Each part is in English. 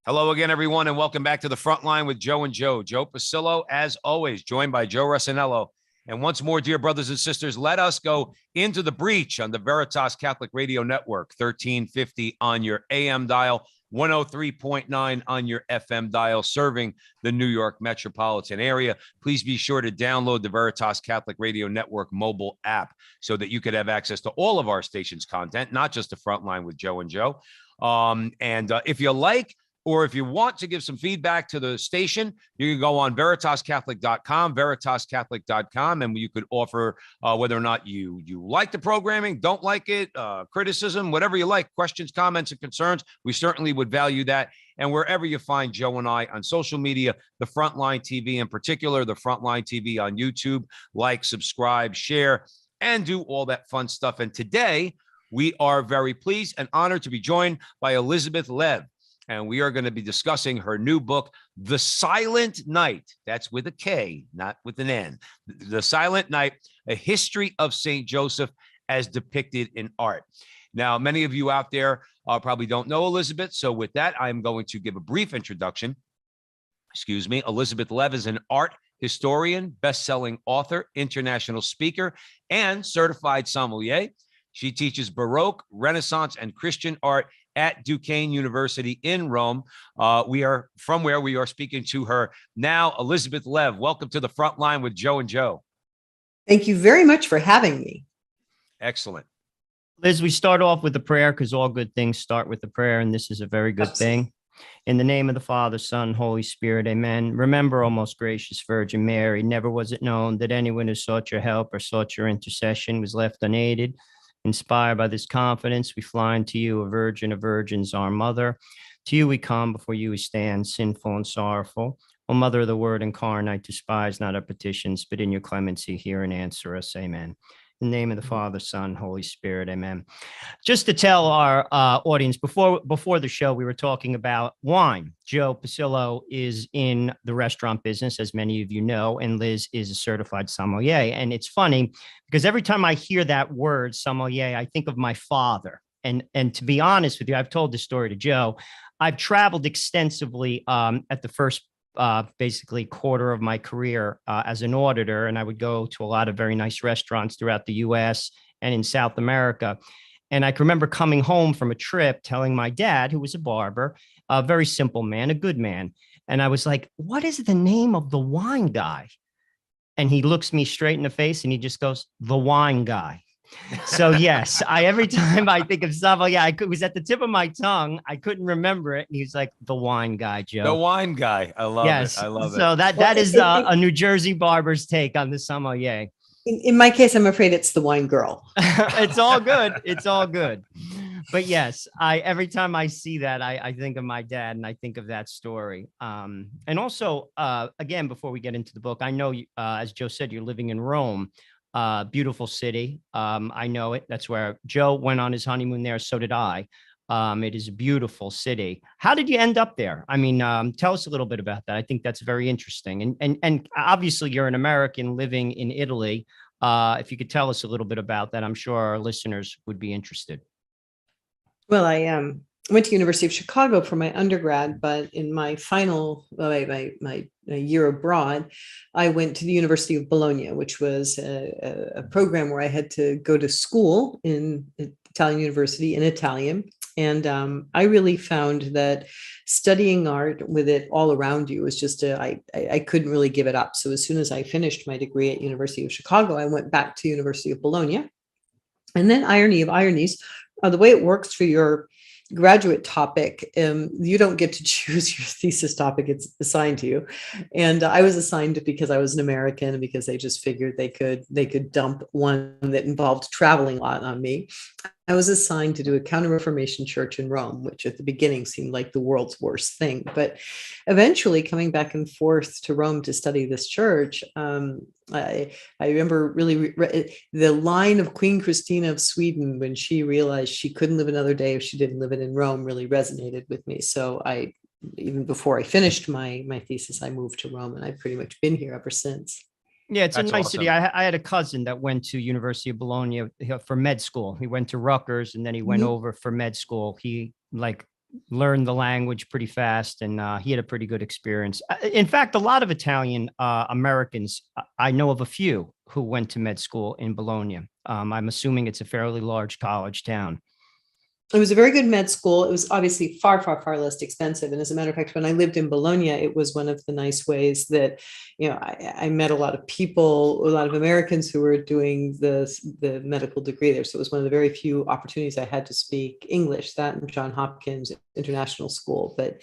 Hello again, everyone, and welcome back to the front line with Joe and Joe. Joe Pasillo, as always, joined by Joe Rossinello. And once more, dear brothers and sisters, let us go into the breach on the Veritas Catholic Radio Network, 1350 on your AM dial, 103.9 on your FM dial, serving the New York metropolitan area. Please be sure to download the Veritas Catholic Radio Network mobile app so that you could have access to all of our station's content, not just the front line with Joe and Joe. If you like, or if you want to give some feedback to the station, you can go on veritascatholic.com, veritascatholic.com, and you could offer whether or not you like the programming, don't like it, criticism, whatever you like, questions, comments, and concerns. We certainly would value that. And wherever you find Joe and I on social media, the Frontline TV in particular, the Frontline TV on YouTube, like, subscribe, share, and do all that fun stuff. And today, we are very pleased and honored to be joined by Elizabeth Lev. And we are going to be discussing her new book, The Silent Night. That's with a K, not with an N. The Silent Night, A History of St. Joseph as Depicted in Art. Now, many of you out there probably don't know Elizabeth. So with that, I'm going to give a brief introduction. Excuse me. Elizabeth Lev is an art historian, best-selling author, international speaker, and certified sommelier. She teaches Baroque, Renaissance, and Christian art at Duquesne University in Rome. We are from where we are speaking to her now. Elizabeth Lev, welcome to the front line with Joe and Joe. Thank you very much for having me. Excellent. Liz, we start off with the prayer because all good things start with the prayer, and this is a very good thing. In the name of the Father, Son, Holy Spirit, amen. Remember, O most gracious Virgin Mary, never was it known that anyone who sought your help or sought your intercession was left unaided. Inspired by this confidence, we fly unto you, a virgin of virgins, our mother. To you we come, before you we stand, sinful and sorrowful. O Mother of the Word incarnate, despise not our petitions, but in your clemency hear and answer us. Amen. In the name of the Father, Son, Holy Spirit. Amen. Just to tell our audience, before the show, we were talking about wine. Joe Pasillo is in the restaurant business, as many of you know, and Liz is a certified sommelier. And it's funny because every time I hear that word, sommelier, I think of my father. And to be honest with you, I've told this story to Joe. I've traveled extensively at the first basically quarter of my career as an auditor. And I would go to a lot of very nice restaurants throughout the US and in South America. And I can remember coming home from a trip telling my dad, who was a barber, a very simple man, a good man. And I was like, what is the name of the wine guy? And he looks me straight in the face and he just goes, the wine guy. So yes, every time I think of sommelier, it was at the tip of my tongue. I couldn't remember it. And he was like, the wine guy, Joe. The wine guy. I love it. I love it. So that is a New Jersey barber's take on the sommelier. In my case, I'm afraid it's the wine girl. It's all good. It's all good. But yes, every time I see that, I think of my dad and I think of that story. And also, again, before we get into the book, I know, as Joe said, you're living in Rome. Beautiful city. I know it. That's where Joe went on his honeymoon there. So did I. It is a beautiful city. How did you end up there? I mean, tell us a little bit about that. I think that's very interesting. And obviously you're an American living in Italy. If you could tell us a little bit about that, I'm sure our listeners would be interested. Well, I went to University of Chicago for my undergrad, but in my final, my year abroad, I went to the University of Bologna, which was a program where I had to go to school in Italian university in Italian. And I really found that studying art with it all around you was just I couldn't really give it up. So as soon as I finished my degree at University of Chicago, I went back to University of Bologna. And then, irony of ironies, the way it works for your graduate topic, you don't get to choose your thesis topic, it's assigned to you. And I was assigned it because I was an American and because they just figured they could dump one that involved traveling a lot on me. I was assigned to do a Counter-Reformation church in Rome, which at the beginning seemed like the world's worst thing. But eventually coming back and forth to Rome to study this church, I remember really the line of Queen Christina of Sweden when she realized she couldn't live another day if she didn't live it in Rome really resonated with me. So even before I finished my thesis, I moved to Rome, and I've pretty much been here ever since. Yeah, it's a nice city. I had a cousin that went to University of Bologna for med school. He went to Rutgers and then he went over for med school. He learned the language pretty fast, and he had a pretty good experience. In fact, a lot of Italian Americans, I know of a few who went to med school in Bologna. I'm assuming it's a fairly large college town. It was a very good med school. It was obviously far, far, far less expensive. And as a matter of fact, when I lived in Bologna, it was one of the nice ways that, I met a lot of people, a lot of Americans who were doing the medical degree there. So it was one of the very few opportunities I had to speak English, that and Johns Hopkins International School. But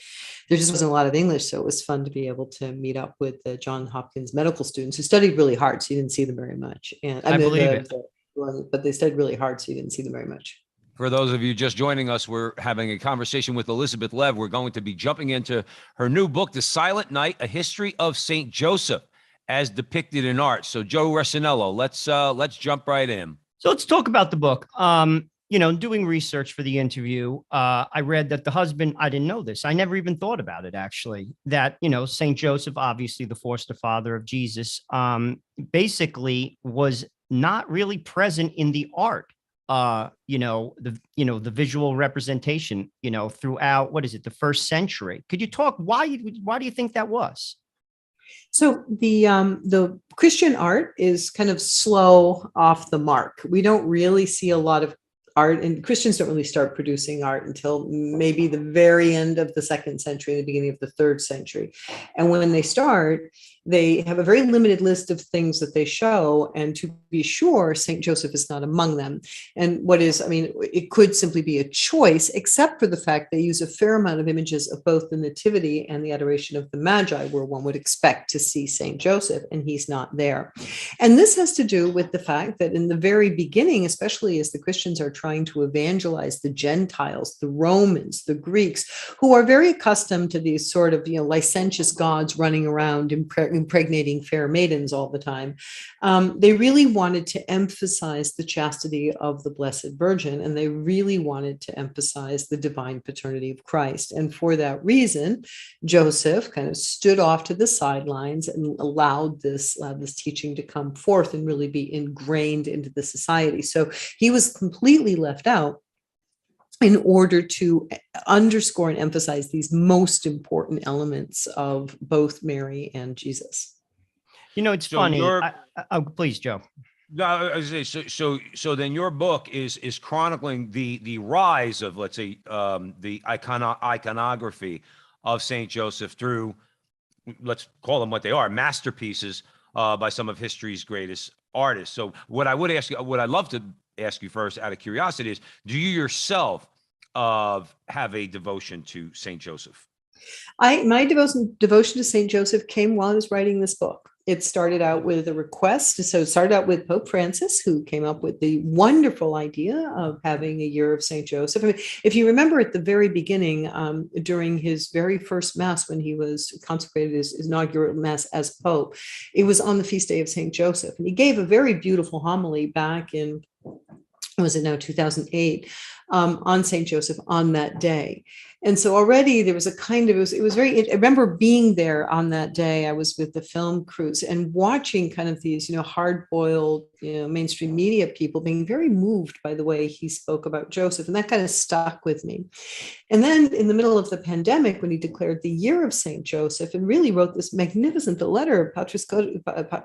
there just wasn't a lot of English. So it was fun to be able to meet up with the Johns Hopkins medical students who studied really hard. So you didn't see them very much. And I believe it. But they studied really hard. So you didn't see them very much. For those of you just joining us, we're having a conversation with Elizabeth Lev. We're going to be jumping into her new book, The Silent Night, A History of St. Joseph as Depicted in Art. So Joe Resinello, let's jump right in. So let's talk about the book. Doing research for the interview, I read that the husband, I didn't know this. I never even thought about it, actually, that, St. Joseph, obviously the foster father of Jesus, basically was not really present in the art. The visual representation, throughout, what is it, the first century. Could you talk, why do you think that was? So the Christian art is kind of slow off the mark. We don't really see a lot of art, and Christians don't really start producing art until maybe the very end of the 2nd century, the beginning of the 3rd century. And when they start, they have a very limited list of things that they show. And to be sure, St. Joseph is not among them. And it could simply be a choice, except for the fact they use a fair amount of images of both the Nativity and the Adoration of the Magi, where one would expect to see St. Joseph, and he's not there. And this has to do with the fact that in the very beginning, especially as the Christians are trying to evangelize the Gentiles, the Romans, the Greeks, who are very accustomed to these sort of, licentious gods running around impregnating fair maidens all the time. They really wanted to emphasize the chastity of the Blessed Virgin, and they really wanted to emphasize the divine paternity of Christ. And for that reason, Joseph kind of stood off to the sidelines and allowed this teaching to come forth and really be ingrained into the society. So he was completely left out in order to underscore and emphasize these most important elements of both Mary and Jesus. It's funny. Please, Joe. No, I was gonna say, so then your book is chronicling the rise of, let's say, the iconography of Saint Joseph through, let's call them what they are, masterpieces by some of history's greatest artists. So what I'd love to ask you first, out of curiosity, is, do you yourself have a devotion to Saint Joseph? My devotion to Saint Joseph came while I was writing this book. It started out with a request. So it started out with Pope Francis, who came up with the wonderful idea of having a year of Saint Joseph. If you remember at the very beginning, during his very first Mass, when he was consecrated his inaugural Mass as Pope, it was on the feast day of Saint Joseph. And he gave a very beautiful homily back in, was it now 2008, on Saint Joseph on that day. And so already there was a kind of, it was very, I remember being there on that day. I was with the film crews and watching kind of these, hard-boiled, mainstream media people being very moved by the way he spoke about Joseph. And that kind of stuck with me. And then in the middle of the pandemic, when he declared the year of St. Joseph and really wrote this magnificent, the letter of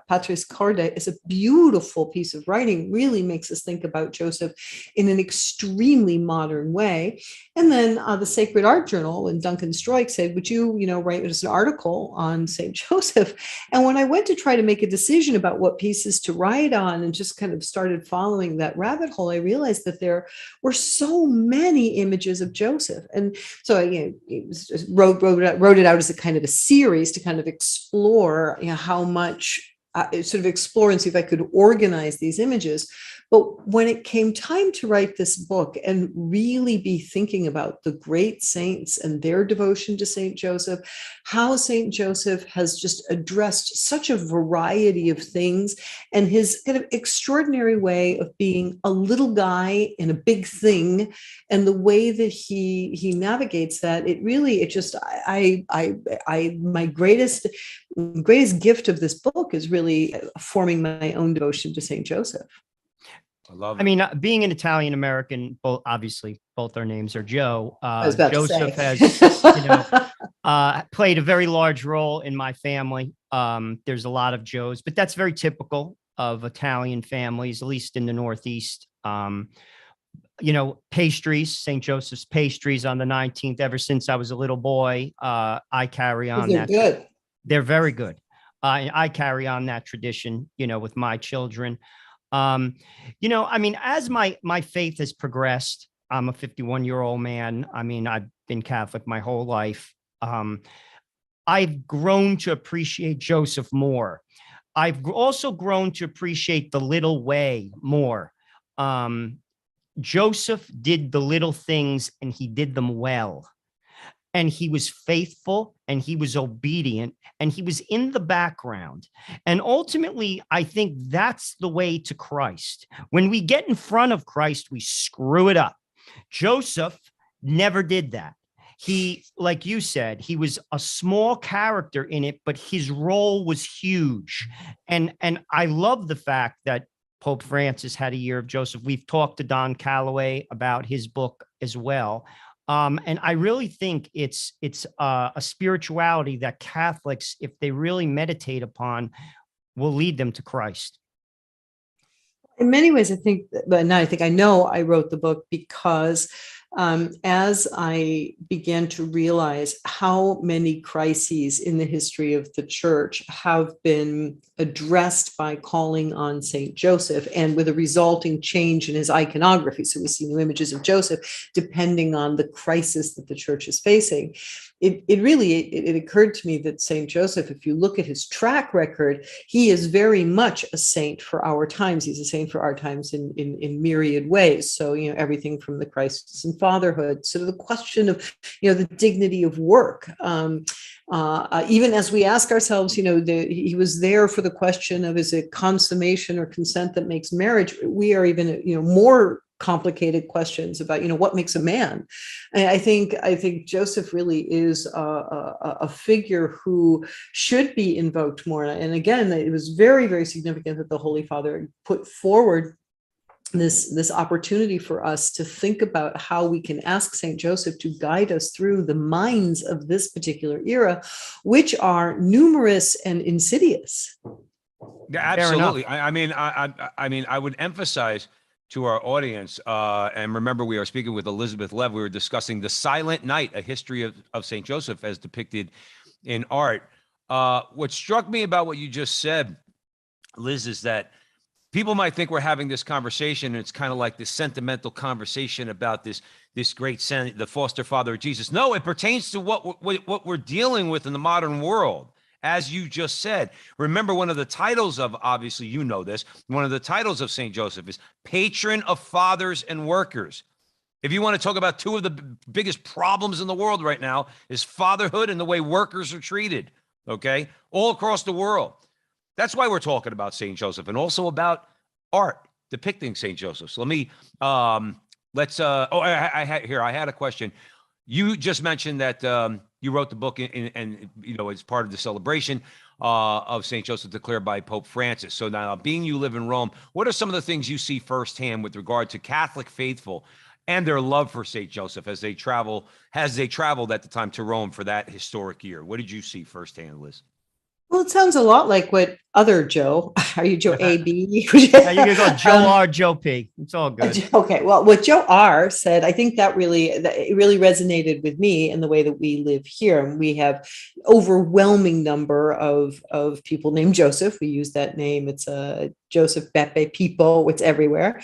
Patris Corde is a beautiful piece of writing, really makes us think about Joseph in an extremely modern way. And then the Sacred Art Journal and Duncan Stroik said, would you, write us an article on St. Joseph? And when I went to try to make a decision about what pieces to write on and just kind of started following that rabbit hole, I realized that there were so many images of Joseph. And so I wrote it out as a kind of a series to kind of explore how much, sort of explore and see if I could organize these images. But when it came time to write this book and really be thinking about the great saints and their devotion to St. Joseph, how St. Joseph has just addressed such a variety of things, and his kind of extraordinary way of being a little guy in a big thing, and the way that he navigates that, my greatest gift of this book is really forming my own devotion to St. Joseph. love I it. mean, being an Italian American, obviously both our names are Joe. I was about Joseph to say. has, played a very large role in my family. There's a lot of Joes, but that's very typical of Italian families, at least in the Northeast. Pastries, St. Joseph's pastries on the 19th. Ever since I was a little boy, I carry on They're that. good. They're very good. I carry on that tradition, with my children. I mean, as my faith has progressed, I'm a 51-year-old man. I mean, I've been Catholic my whole life. I've grown to appreciate Joseph more. I've also grown to appreciate the little way more. Joseph did the little things and he did them well. And he was faithful and he was obedient and he was in the background. And ultimately, I think that's the way to Christ. When we get in front of Christ, we screw it up. Joseph never did that. He, like you said, he was a small character in it, but his role was huge. And I love the fact that Pope Francis had a year of Joseph. We've talked to Don Calloway about his book as well. And I really think it's a spirituality that Catholics, if they really meditate upon, will lead them to Christ. In many ways, I think, but now I know I wrote the book because as I began to realize how many crises in the history of the church have been addressed by calling on Saint Joseph, and with a resulting change in his iconography. So we see new images of Joseph depending on the crisis that the church is facing. It really occurred to me that Saint Joseph, if you look at his track record, he is very much a saint for our times. He's a saint for our times in myriad ways. So, everything from the crisis in fatherhood, sort of the question of, the dignity of work. Even as we ask ourselves, he was there for the question of, is it consummation or consent that makes marriage? We are even, more complicated questions about, what makes a man. And I think Joseph really is a figure who should be invoked more. And again, it was very, very significant that the Holy Father put forward this opportunity for us to think about how we can ask Saint Joseph to guide us through the minds of this particular era, which are numerous and insidious. Yeah, absolutely. I mean, I would emphasize to our audience, and remember, we are speaking with Elizabeth Lev. We were discussing The Silent Night, a history of Saint Joseph as depicted in art. What struck me about what you just said, Liz, is that people might think we're having this conversation, and it's kind of like this sentimental conversation about this great saint, the foster father of Jesus. No, it pertains to what we're dealing with in the modern world. As you just said, remember, one of the titles of, obviously, this, one of the titles of St. Joseph is patron of fathers and workers. If you want to talk about two of the biggest problems in the world right now, is fatherhood and the way workers are treated, okay, all across the world. That's why we're talking about St. Joseph, and also about art depicting St. Joseph. So let me, I had a question. You just mentioned that you wrote the book and it's part of the celebration of St. Joseph declared by Pope Francis. So now, being you live in Rome, what are some of the things you see firsthand with regard to Catholic faithful and their love for St. Joseph as they traveled at the time to Rome for that historic year? What did you see firsthand, Liz? Well, it sounds a lot like what other Joe, are you Joe A.B.? Yeah, you can go Joe R, Joe P. It's all good. Okay. Well, what Joe R said, I think it really resonated with me in the way that we live here. And we have overwhelming number of people named Joseph. We use that name. It's Joseph, Beppe, Pippo, it's everywhere.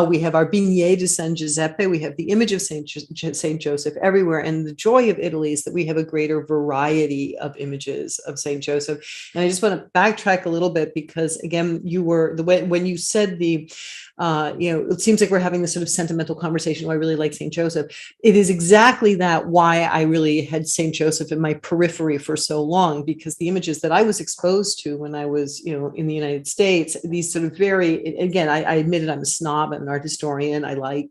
We have our Bignè di San Giuseppe. We have the image of Saint Joseph everywhere. And the joy of Italy is that we have a greater variety of images of Saint Joseph. And I just want to backtrack a little bit, because again, when you said it seems like we're having this sort of sentimental conversation. I really like Saint Joseph. It is exactly that why I really had Saint Joseph in my periphery for so long, because the images that I was exposed to when I was, in the United States, these sort of very, again, I admitted I'm a snob, I'm an art historian. I like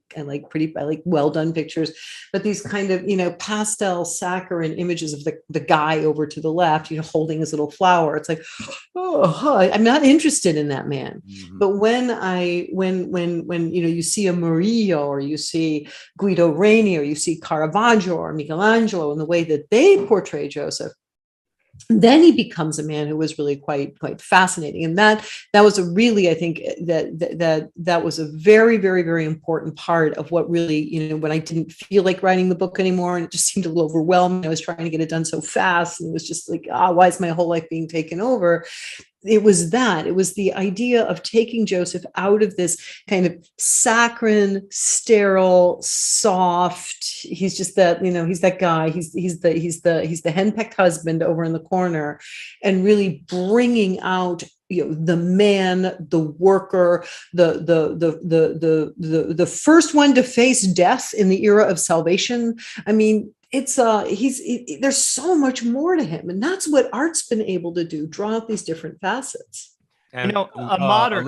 well done pictures, but these kind of, pastel saccharine images of the guy over to the left, holding his little flower. It's like, I'm not interested in that man. Mm-hmm. But when when you see a Murillo, or you see Guido Reni, or you see Caravaggio or Michelangelo, and the way that they portray Joseph, then he becomes a man who was really quite fascinating. And that was a really, I think that was a very, very, very important part of what really, when I didn't feel like writing the book anymore, and it just seemed a little overwhelming. I was trying to get it done so fast, and it was just like, why is my whole life being taken over? It was the idea of taking Joseph out of this kind of saccharine, sterile, soft. He's just that, he's that guy. He's the henpecked husband over in the corner, and really bringing out, the man, the worker, the first one to face death in the era of salvation. I mean, it's there's so much more to him, and that's what art's been able to do, draw out these different facets. And a modern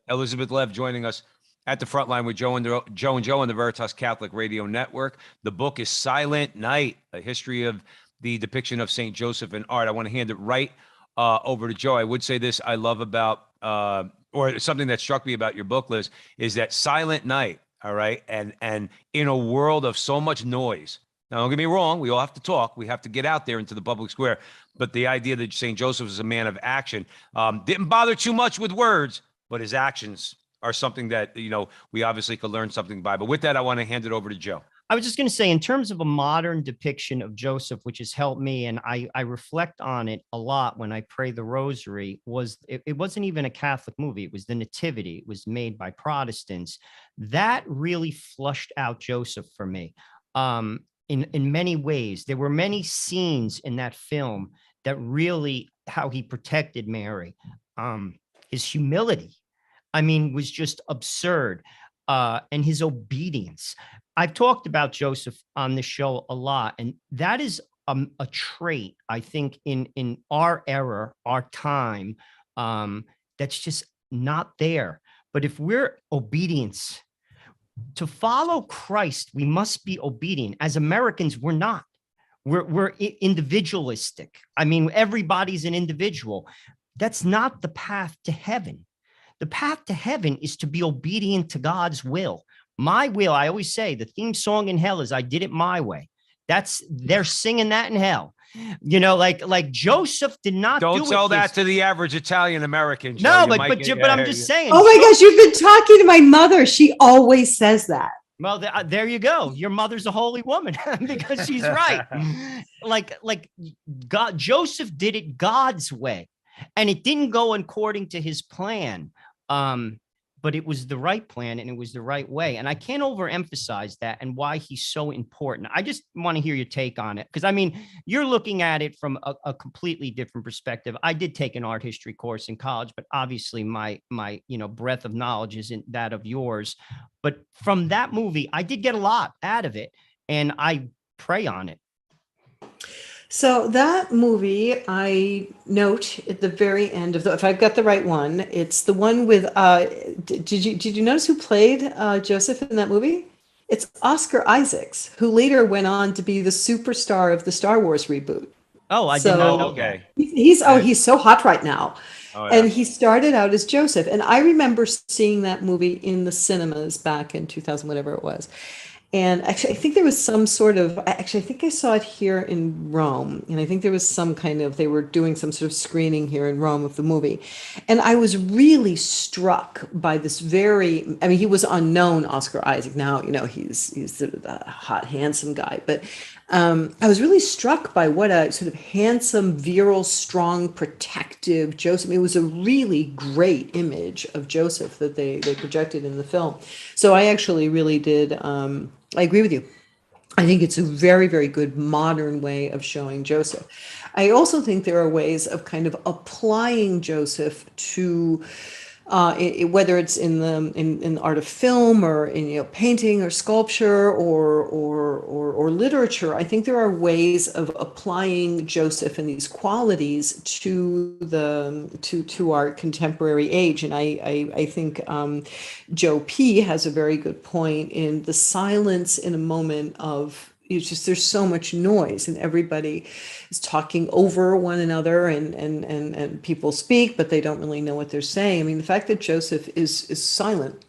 Elizabeth Lev joining us at the front line with Joe and Joe on the Veritas Catholic Radio Network. The book is Silent Night, a history of the depiction of Saint Joseph in art. I want to hand it right over to Joe. I would say this I love about or something that struck me about your book, Liz, is that Silent Night. All right, and in a world of so much noise. Now, don't get me wrong. We all have to talk. We have to get out there into the public square. But the idea that St. Joseph is a man of action didn't bother too much with words, but his actions are something that, we obviously could learn something by. But with that, I want to hand it over to Joe. I was just going to say, in terms of a modern depiction of Joseph, which has helped me, and I reflect on it a lot when I pray the rosary, it wasn't even a Catholic movie. It was the Nativity. It was made by Protestants. That really flushed out Joseph for me. In many ways, there were many scenes in that film that really, how he protected Mary, his humility, was just absurd, and his obedience. I've talked about Joseph on the show a lot, and that is a trait, I think, in our era, our time, that's just not there. But if we're obedience, to follow Christ, we must be obedient. As Americans, we're not. We're individualistic. Everybody's an individual. That's not the path to heaven. The path to heaven is to be obedient to God's will. My will, I always say, the theme song in hell is "I did it my way." They're singing that in hell. Like Joseph did not. Don't tell that to the average Italian American. No, but I'm just saying. Oh my gosh, you've been talking to my mother. She always says that. Well, there you go. Your mother's a holy woman because she's right. God, Joseph did it God's way, and it didn't go according to his plan. But it was the right plan, and it was the right way. And I can't overemphasize that and why he's so important. I just want to hear your take on it. Because, you're looking at it from a completely different perspective. I did take an art history course in college, but obviously my breadth of knowledge isn't that of yours. But from that movie, I did get a lot out of it, and I pray on it. So that movie, I note at the very end of if I've got the right one, it's the one with, did you notice who played Joseph in that movie? It's Oscar Isaacs, who later went on to be the superstar of the Star Wars reboot. Oh, I did not know that. He's so hot right now. Oh, yeah. And he started out as Joseph. And I remember seeing that movie in the cinemas back in 2000, whatever it was. And actually, I think there was some sort of, I think I saw it here in Rome. And I think there was they were doing some sort of screening here in Rome of the movie. And I was really struck by this he was unknown, Oscar Isaac. Now, he's a hot, handsome guy. But I was really struck by what a sort of handsome, virile, strong, protective Joseph. It was a really great image of Joseph that they projected in the film. So I actually really did. I agree with you. I think it's a very, very good modern way of showing Joseph. I also think there are ways of kind of applying Joseph to whether it's in the art of film or in painting or sculpture or literature. I think there are ways of applying Joseph and these qualities to our contemporary age. And I think Joe P has a very good point in the silence in a moment of it's just, there's so much noise and everybody is talking over one another, and people speak, but they don't really know what they're saying. I mean, the fact that Joseph is silent,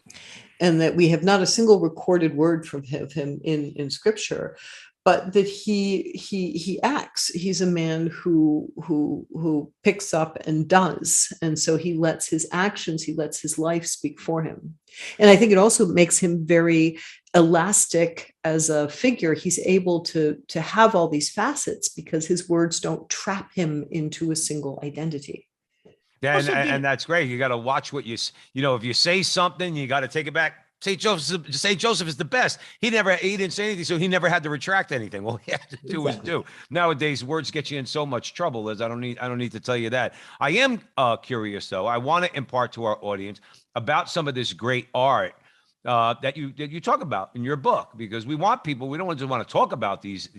and that we have not a single recorded word from him in scripture, but that he acts. He's a man who picks up and does, and so he lets his actions, he lets his life speak for him. And I think it also makes him very elastic as a figure. He's able to have all these facets because his words don't trap him into a single identity. Yeah, Also, and that's great. You got to watch what if you say something, you got to take it back. Saint Joseph is the best. He didn't say anything, so he never had to retract anything. Well, he had to do his due. Nowadays, words get you in so much trouble, Liz. I don't need to tell you that. I am curious though. I want to impart to our audience about some of this great art that you talk about in your book, because we want people. We don't just want to talk about these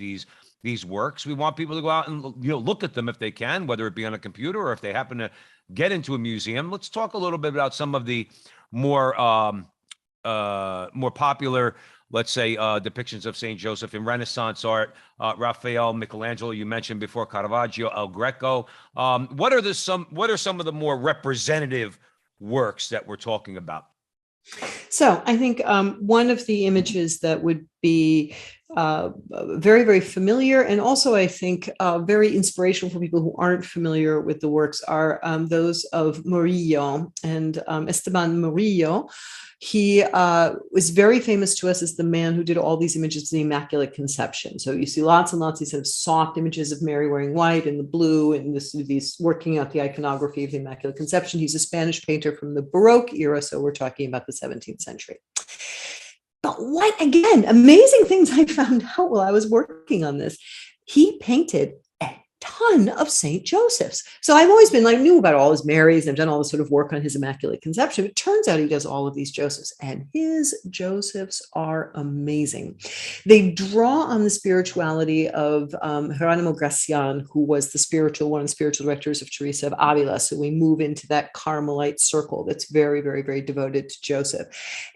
works. We want people to go out and look at them if they can, whether it be on a computer or if they happen to get into a museum. Let's talk a little bit about some of the more popular, let's say, depictions of Saint Joseph in Renaissance art. Raphael, Michelangelo, you mentioned before, Caravaggio, El Greco. What are some of the more representative works that we're talking about? So I think one of the images that would be very, very familiar, and also I think very inspirational for people who aren't familiar with the works, are those of Murillo. And Esteban Murillo, he was very famous to us as the man who did all these images of the Immaculate Conception. So you see lots and lots of these sort of soft images of Mary wearing white and the blue, and these working out the iconography of the Immaculate Conception. He's a Spanish painter from the Baroque era, so we're talking about the 17th century. But what, again, amazing things I found out while I was working on this. He painted a ton of St. Josephs. So I've always been knew about all his Marys, and I've done all this sort of work on his Immaculate Conception. It turns out he does all of these Josephs, and his Josephs are amazing. They draw on the spirituality of Geronimo Gracian, who was one of the spiritual directors of Teresa of Avila. So we move into that Carmelite circle that's very, very, very devoted to Joseph.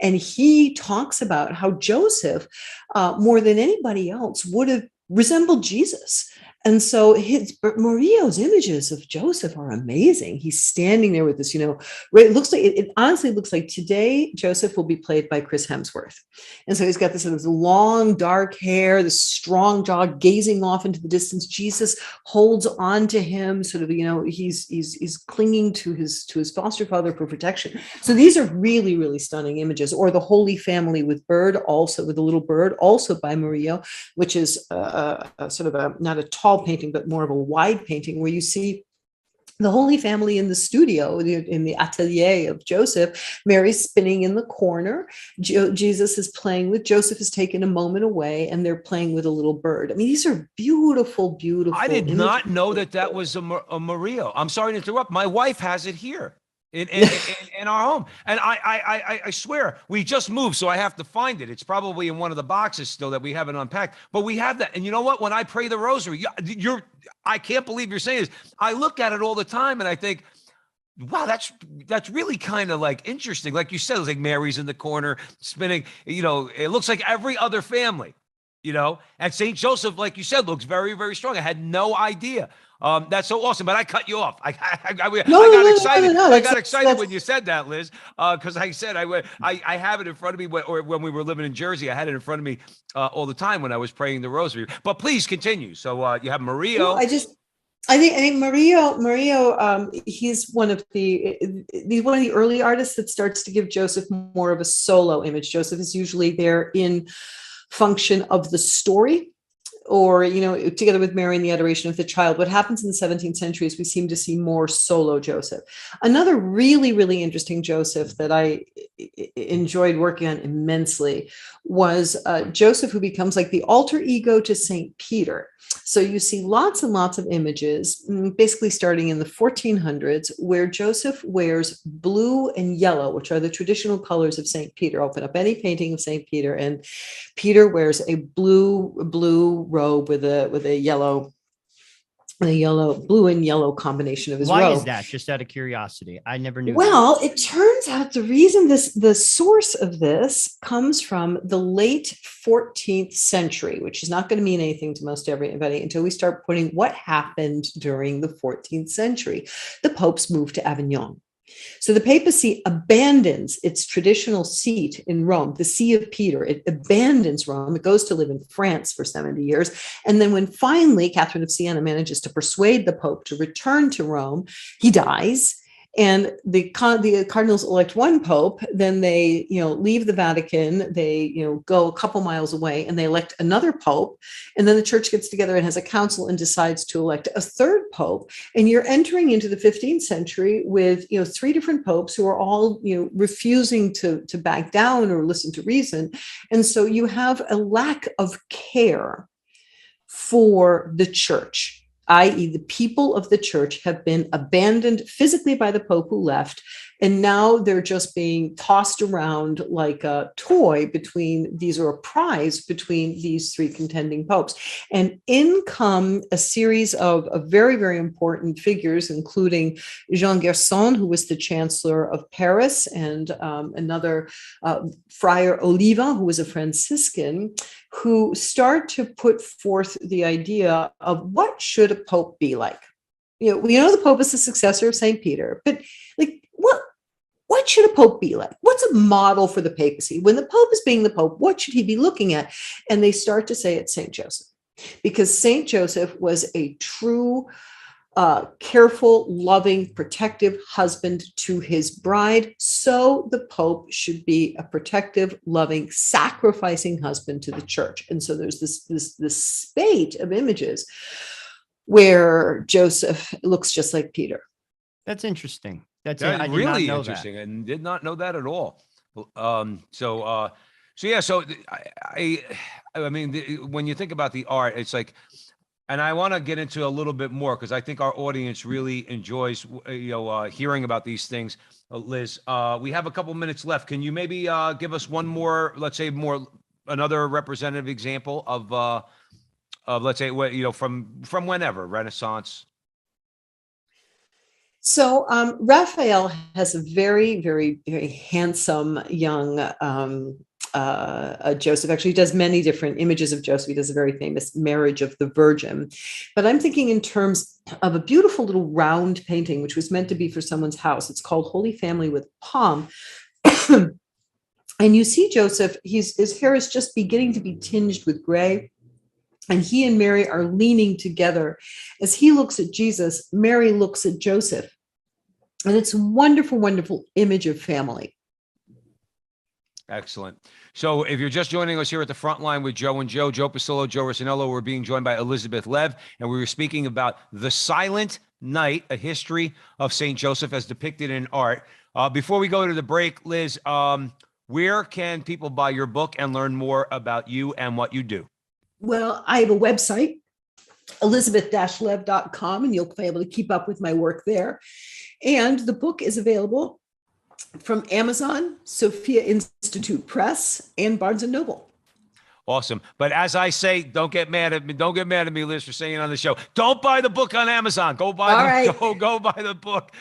And he talks about how Joseph, more than anybody else, would have resembled Jesus. And so Murillo's images of Joseph are amazing. He's standing there with this, it honestly looks like today Joseph will be played by Chris Hemsworth. And so he's got this long dark hair, this strong jaw, gazing off into the distance. Jesus holds on to him, he's clinging to his foster father for protection. So these are really, really stunning images. Or the Holy Family with a little bird, also by Murillo, which is not a tall painting, but more of a wide painting, where you see the Holy Family in the studio, in the atelier of Joseph. Mary's spinning in the corner. Jesus is playing with Joseph, has taken a moment away, and they're playing with a little bird. I mean, these are beautiful, beautiful. I did not know that was a Murillo. I'm sorry to interrupt. My wife has it here in our home, and I swear we just moved, so I have to find it. It's probably in one of the boxes still that we haven't unpacked, but we have that. And you know what? When I pray the rosary, I can't believe you're saying this. I look at it all the time and I think, wow, that's really kind of interesting. Like you said, it's like Mary's in the corner spinning. It looks like every other family. And St. Joseph, like you said, looks very, very strong. I had no idea. That's so awesome, but I cut you off. I got excited. I got excited when you said that, Liz, because I said I have it in front of me when we were living in Jersey. I had it in front of me all the time when I was praying the rosary. But please continue. So you have Murillo. I think Murillo, he's one of the early artists that starts to give Joseph more of a solo image. Joseph is usually there in function of the story, or, together with Mary in the adoration of the child. What happens in the 17th century is we seem to see more solo Joseph. Another really, really interesting Joseph that I enjoyed working on immensely was Joseph, who becomes like the alter ego to St. Peter. So you see lots and lots of images, basically starting in the 1400s, where Joseph wears blue and yellow, which are the traditional colors of St. Peter. Open up any painting of St. Peter, and Peter wears a blue robe with a yellow the blue and yellow combination of his Why robe. is that? Just out of curiosity. I never knew that. Well, it turns out the reason the source of this comes from the late 14th century, which is not going to mean anything to most everybody until we start putting what happened during the 14th century. The popes moved to Avignon. So the papacy abandons its traditional seat in Rome, the See of Peter. It abandons Rome. It goes to live in France for 70 years. And then when finally Catherine of Siena manages to persuade the Pope to return to Rome, he dies. And the cardinals elect one pope, then they, leave the Vatican, they, go a couple miles away and they elect another pope. And then the church gets together and has a council and decides to elect a third pope. And you're entering into the 15th century with, three different popes who are all, refusing to back down or listen to reason. And so you have a lack of care for the church, i.e., the people of the church have been abandoned physically by the Pope who left, and now they're just being tossed around like a toy or a prize between these three contending popes. And in come a series of very, very important figures, including Jean Gerson, who was the Chancellor of Paris, and another Friar Oliva, who was a Franciscan, who start to put forth the idea of what should a pope be like. We know the Pope is the successor of St. Peter, but what should a pope be like? What's a model for the papacy? When the Pope is being the Pope, what should he be looking at? And they start to say it's St. Joseph, because St. Joseph was a true, careful, loving, protective husband to his bride. So the Pope should be a protective, loving, sacrificing husband to the church. And so there's this spate of images where Joseph looks just like Peter. That's interesting. That's I really interesting, and did not know that at all. So I mean, when you think about the art, it's like, and I want to get into a little bit more because I think our audience really enjoys, hearing about these things. Liz, we have a couple minutes left. Can you maybe give us one more, let's say, another representative example of let's say, from whenever, Renaissance? So Raphael has a very, very, very handsome young Joseph. Actually, he does many different images of Joseph. He does a very famous Marriage of the Virgin. But I'm thinking in terms of a beautiful little round painting, which was meant to be for someone's house. It's called Holy Family with Palm. And you see Joseph, his hair is just beginning to be tinged with gray. And he and Mary are leaning together. As he looks at Jesus, Mary looks at Joseph. And it's a wonderful, wonderful image of family. Excellent. So if you're just joining us here at the front line with Joe and Joe Pasillo, Joe Rossinello, we're being joined by Elizabeth Lev, and we were speaking about The Silent Night, a history of St. Joseph as depicted in art. Before we go to the break, Liz, where can people buy your book and learn more about you and what you do? Well, I have a website, elizabeth-lev.com, and you'll be able to keep up with my work there. And the book is available from Amazon, Sophia Institute Press, and Barnes & Noble. Awesome. But as I say, don't get mad at me. Don't get mad at me, Liz, for saying it on the show. Don't buy the book on Amazon. Go buy go buy the book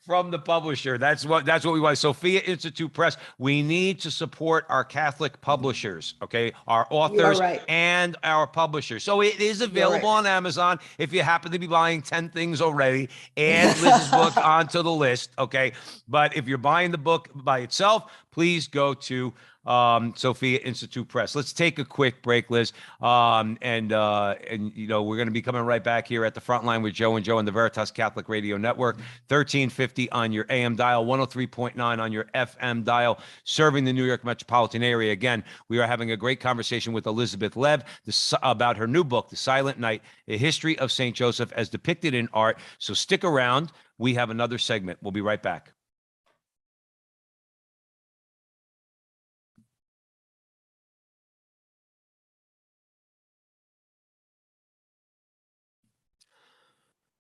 from the publisher. That's what we want. Sophia Institute Press. We need to support our Catholic publishers, okay? Our authors and our publishers. So it is available on Amazon. If you happen to be buying 10 things already, add Liz's book onto the list, okay? But if you're buying the book by itself, please go to Sophia Institute Press. Let's take a quick break, Liz. And we're going to be coming right back here at the front line with Joe and Joe on the Veritas Catholic Radio Network, 1350 on your AM dial, 103.9 on your FM dial, serving the New York metropolitan area. Again, we are having a great conversation with Elizabeth Lev about her new book, The Silent Night, a history of St. Joseph as depicted in art. So stick around. We have another segment. We'll be right back.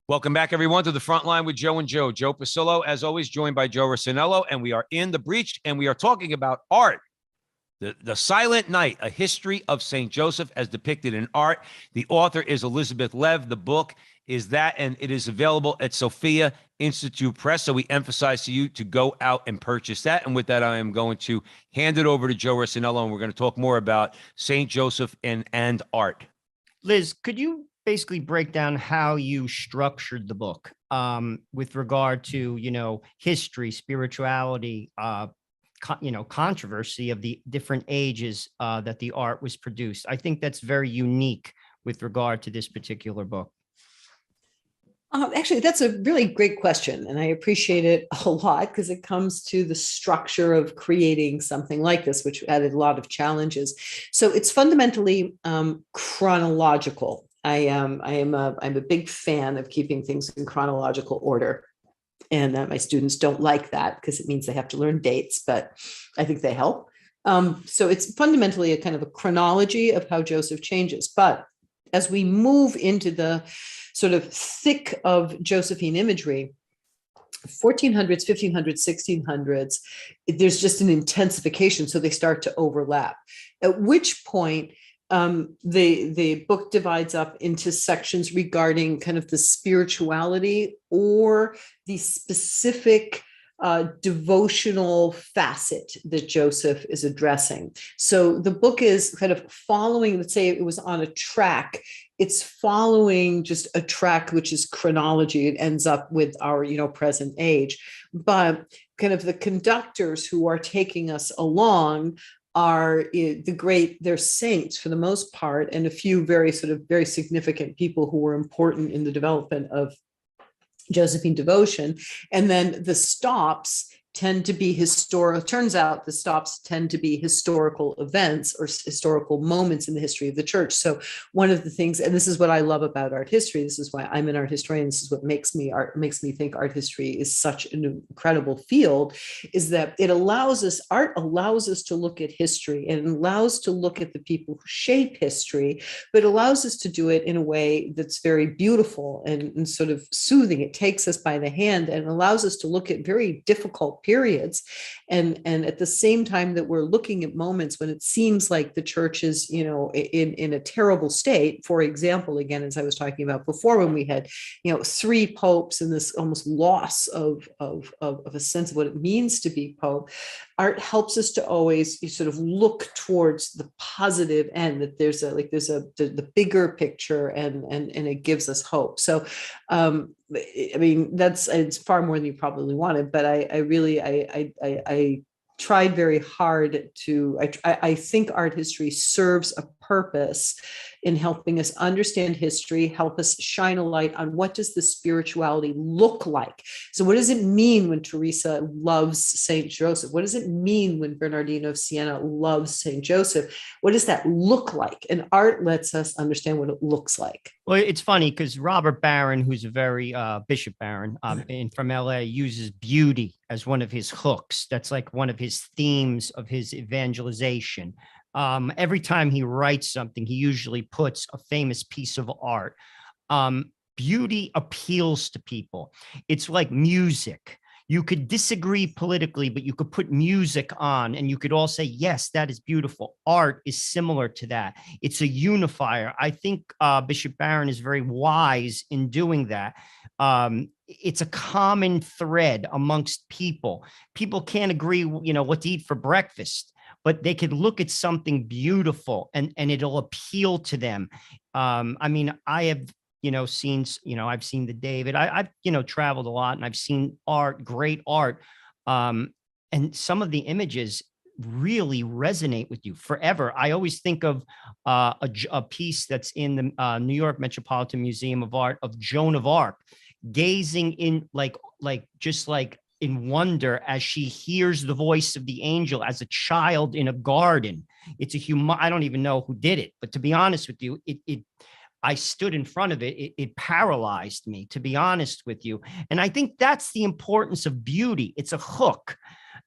Welcome back, everyone, to the front line with Joe and Joe. Joe Pasillo, as always, joined by Joe Rossinello, and we are in the breach, and we are talking about art. The Silent Night, a history of St. Joseph as depicted in art. The author is Elizabeth Lev. The book is that, and it is available at Sophia Institute Press. So we emphasize to you to go out and purchase that. And with that, I am going to hand it over to Joe Rossinello, and we're going to talk more about St. Joseph and art. Liz, could you basically break down how you structured the book with regard to, history, spirituality, controversy of the different ages that the art was produced? I think that's very unique with regard to this particular book. Actually, that's a really great question, and I appreciate it a lot because it comes to the structure of creating something like this, which added a lot of challenges. So it's fundamentally chronological. I'm a big fan of keeping things in chronological order, and my students don't like that because it means they have to learn dates, but I think they help. So it's fundamentally a kind of a chronology of how Joseph changes, but as we move into the sort of thick of Josephine imagery, 1400s, 1500s, 1600s, there's just an intensification. So they start to overlap, at which point the book divides up into sections regarding kind of the spirituality or the specific devotional facet that Joseph is addressing. So the book is kind of following, let's say it was on a track, it's following just a track, which is chronology. It ends up with our, present age, but kind of the conductors who are taking us along are they're saints for the most part, and a few very significant people who were important in the development of Josephine devotion. And then the stops tend to be historical. Turns out the stops tend to be historical events or historical moments in the history of the church. So one of the things, and this is what I love about art history, this is why I'm an art historian, this is what makes me think art history is such an incredible field, is that art allows us to look at history, and it allows to look at the people who shape history, but it allows us to do it in a way that's very beautiful and sort of soothing. It takes us by the hand and allows us to look at very difficult periods, and at the same time that we're looking at moments when it seems like the church is in a terrible state. For example, again, as I was talking about before, when we had 3 popes and this almost loss of a sense of what it means to be pope, art helps us to always sort of look towards the positive end, that there's the bigger picture, and it gives us hope. So it's far more than you probably wanted, but I tried very hard to, I think art history serves a purpose in helping us understand history, help us shine a light on what does the spirituality look like. So what does it mean when Teresa loves St. Joseph? What does it mean when Bernardino of Siena loves St. Joseph? What does that look like? And art lets us understand what it looks like. Well, it's funny because Robert Barron, who's a very Bishop Barron from LA, uses beauty as one of his hooks. That's like one of his themes of his evangelization. Every time he writes something, he usually puts a famous piece of art. Beauty appeals to people. It's like music. You could disagree politically, but you could put music on and you could all say, yes, that is beautiful. Art is similar to that. It's a unifier. I think Bishop Barron is very wise in doing that. It's a common thread amongst people. People can't agree, what to eat for breakfast, but they could look at something beautiful and it'll appeal to them. I have I've seen the David. I've traveled a lot, and I've seen art, great art, and some of the images really resonate with you forever. I always think of a piece that's in the New York Metropolitan Museum of Art of Joan of Arc, gazing in just in wonder as she hears the voice of the angel as a child in a garden. It's I don't even know who did it, but to be honest with you, I stood in front of it. It paralyzed me, to be honest with you. And I think that's the importance of beauty. It's a hook.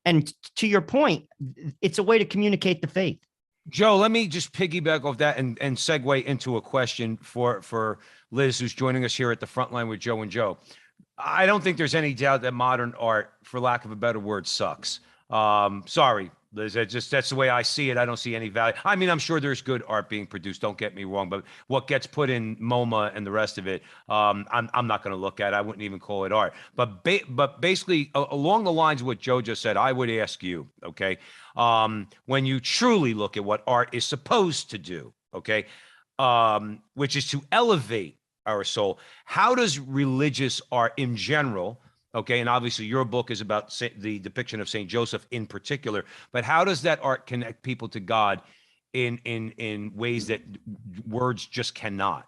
And to your point, it's a way to communicate the faith. Joe, let me just piggyback off that and segue into a question for Liz, who's joining us here at the front line with Joe and Joe. I don't think there's any doubt that modern art, for lack of a better word, sucks. Sorry, That's the way I see it. I don't see any value. I mean, I'm sure there's good art being produced. Don't get me wrong, but what gets put in MoMA and the rest of it, I'm not going to look at. I wouldn't even call it art. But basically, along the lines of what Joe just said, I would ask you, okay, when you truly look at what art is supposed to do, okay, which is to elevate our soul. How does religious art in general? Okay, and obviously your book is about the depiction of Saint Joseph in particular, but how does that art connect people to God in ways that words just cannot?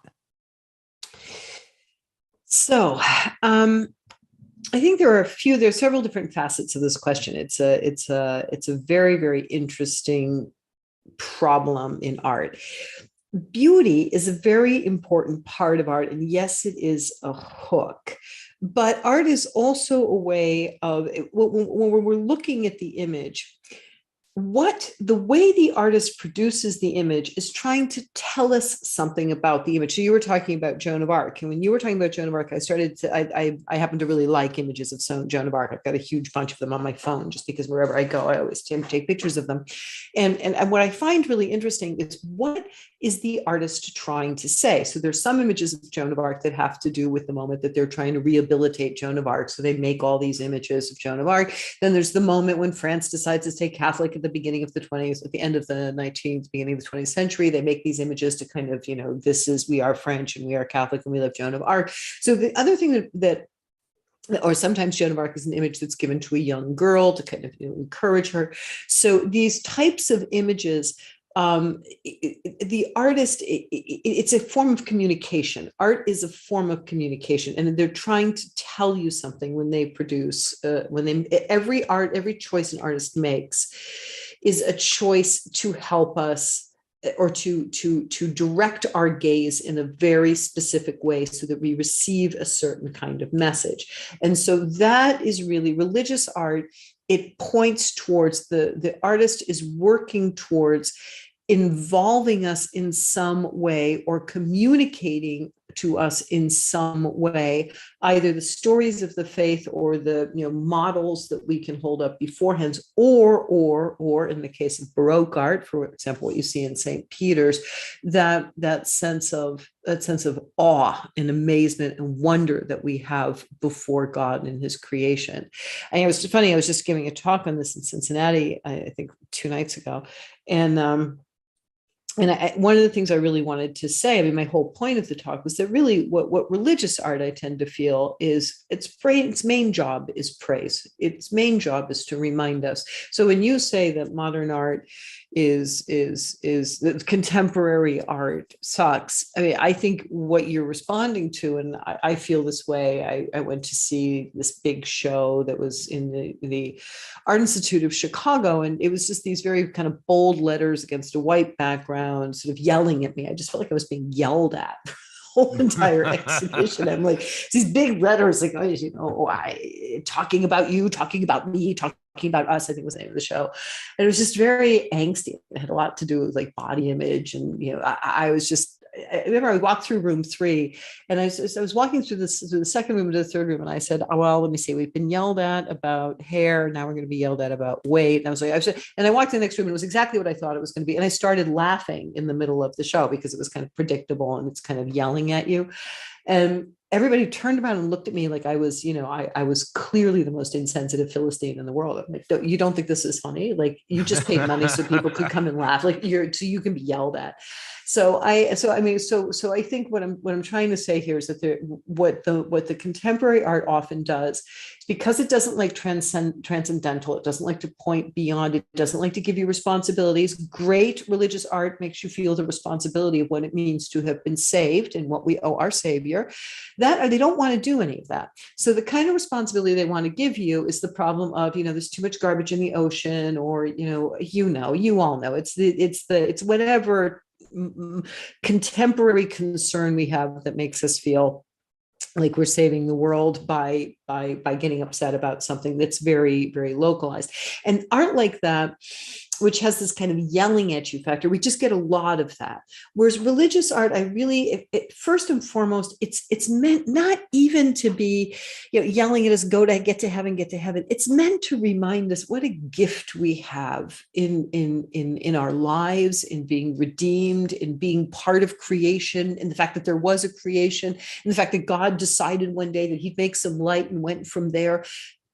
So, I think there's several different facets of this question. It's a very, very interesting problem in art. Beauty is a very important part of art, and yes, it is a hook. But art is also a way of, when we're looking at the image, the way the artist produces the image is trying to tell us something about the image. So you were talking about Joan of Arc, and when you were talking about Joan of Arc, I happen to really like images of Joan of Arc. I've got a huge bunch of them on my phone, just because wherever I go, I always take pictures of them. And what I find really interesting is, what is the artist trying to say? So there's some images of Joan of Arc that have to do with the moment that they're trying to rehabilitate Joan of Arc. So they make all these images of Joan of Arc. Then there's the moment when France decides to stay Catholic at the beginning of the 20th, at the end of the 19th, beginning of the 20th century. They make these images to kind of, we are French and we are Catholic and we love Joan of Arc. So the other thing that or sometimes Joan of Arc is an image that's given to a young girl to kind of encourage her. So these types of images, the artist, it's a form of communication. Art is a form of communication, and they're trying to tell you something when they produce. Every choice an artist makes is a choice to help us, or to direct our gaze in a very specific way so that we receive a certain kind of message. And so that is really religious art. It points towards the artist is working towards involving us in some way, or communicating to us in some way, either the stories of the faith or the models that we can hold up beforehand, or in the case of Baroque art, for example, what you see in St. Peter's, that sense of awe and amazement and wonder that we have before God and His creation. And it was funny, I was just giving a talk on this in Cincinnati, I think 2 nights ago, and one of the things I really wanted to say, I mean, my whole point of the talk was that really what religious art, I tend to feel, is its main job is praise. Its main job is to remind us. So when you say that modern art is that contemporary art sucks, I mean, I think what you're responding to, and I feel this way. I went to see this big show that was in the Art Institute of Chicago, and it was just these very kind of bold letters against a white background, sort of yelling at me. I just felt like I was being yelled at the whole entire exhibition. I'm like, these big letters, like, talking about you, talking about me, talking about us, I think was the name of the show. And it was just very angsty. It had a lot to do with like body image. And, I was just, I remember I walked through room 3, and I was walking through the second room to the third room, and I said, oh, well, let me see. We've been yelled at about hair. Now we're going to be yelled at about weight. And I was like, and I walked in the next room, and it was exactly what I thought it was going to be. And I started laughing in the middle of the show because it was kind of predictable, and it's kind of yelling at you. And everybody turned around and looked at me like I was, I was clearly the most insensitive Philistine in the world. I'm like, you don't think this is funny? Like, you just paid money so people could come and laugh. Like, so you can be yelled at. So I think what I'm trying to say here is that what the contemporary art often does, because it doesn't like transcendental, it doesn't like to point beyond, it doesn't like to give you responsibilities. Great religious art makes you feel the responsibility of what it means to have been saved and what we owe our Savior. That they don't want to do any of that. So the kind of responsibility they want to give you is the problem of, there's too much garbage in the ocean, or you all know it's whatever contemporary concern we have that makes us feel like we're saving the world by by getting upset about something that's very, very localized. And art like that, which has this kind of yelling at you factor, we just get a lot of that. Whereas religious art, I really, first and foremost, it's meant not even to be, yelling at us, get to heaven, get to heaven. It's meant to remind us what a gift we have in our lives, in being redeemed, in being part of creation, in the fact that there was a creation, and the fact that God decided one day that he'd make some light and went from there.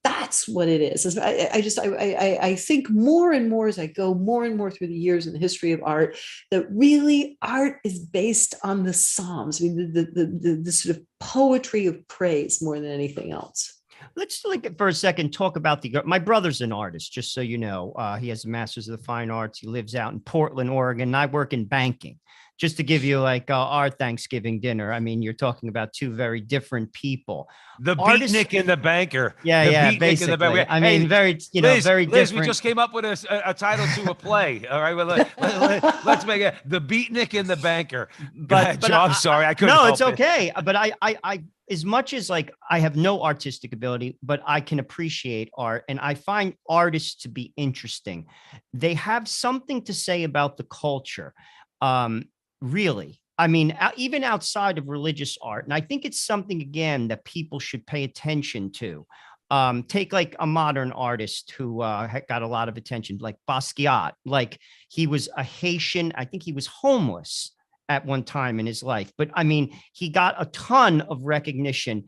That's what it is. I think more and more as I go more and more through the years in the history of art, that really art is based on the Psalms. I mean, the sort of poetry of praise more than anything else. Let's for a second talk about my brother's an artist, just so you know. He has a master's of the fine arts. He lives out in Portland, Oregon, and I work in banking. Just to give you our Thanksgiving dinner. I mean, you're talking about two very different people. The beatnik and the banker. Yeah, basically. I mean, very, Liz, very Liz, different. we just came up with a title to a play. All right, well, let's make it the beatnik and the banker. But Joe, I'm sorry, I couldn't. No, it's okay. But I, as much as I have no artistic ability, but I can appreciate art, and I find artists to be interesting. They have something to say about the culture. Really, I mean, even outside of religious art. And I think it's something, again, that people should pay attention to. Take like a modern artist who got a lot of attention, like Basquiat. Like, he was a Haitian. I think he was homeless at one time in his life. But I mean, he got a ton of recognition.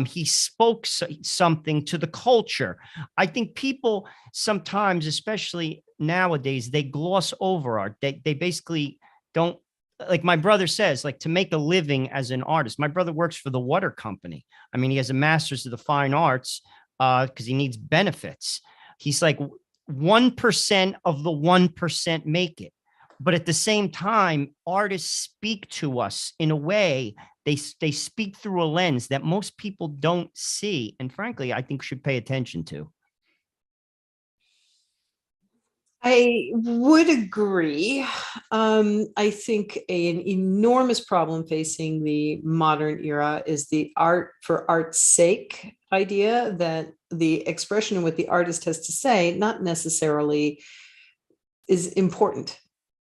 He spoke something to the culture. I think people sometimes, especially nowadays, they gloss over art. They basically don't, like my brother says, like, to make a living as an artist. My brother works for the water company. I mean, he has a master's of the fine arts because he needs benefits. He's like, 1% of the 1% make it. But at the same time, artists speak to us in a way, they speak through a lens that most people don't see. And frankly, I think should pay attention to. I would agree. I think an enormous problem facing the modern era is the art for art's sake idea, that the expression of what the artist has to say not necessarily is important.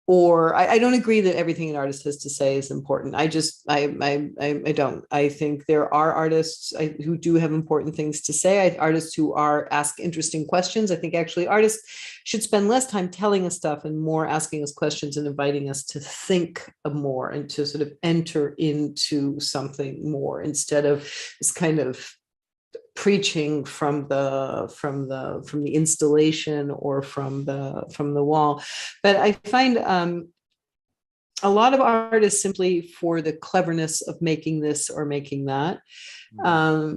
Or I don't agree that everything an artist has to say is important. I don't. I think there are artists who do have important things to say. Artists who ask interesting questions. I think actually artists should spend less time telling us stuff and more asking us questions and inviting us to think more and to sort of enter into something more, instead of this kind of preaching from the installation or from the wall. But I find a lot of art is simply for the cleverness of making this or making that. A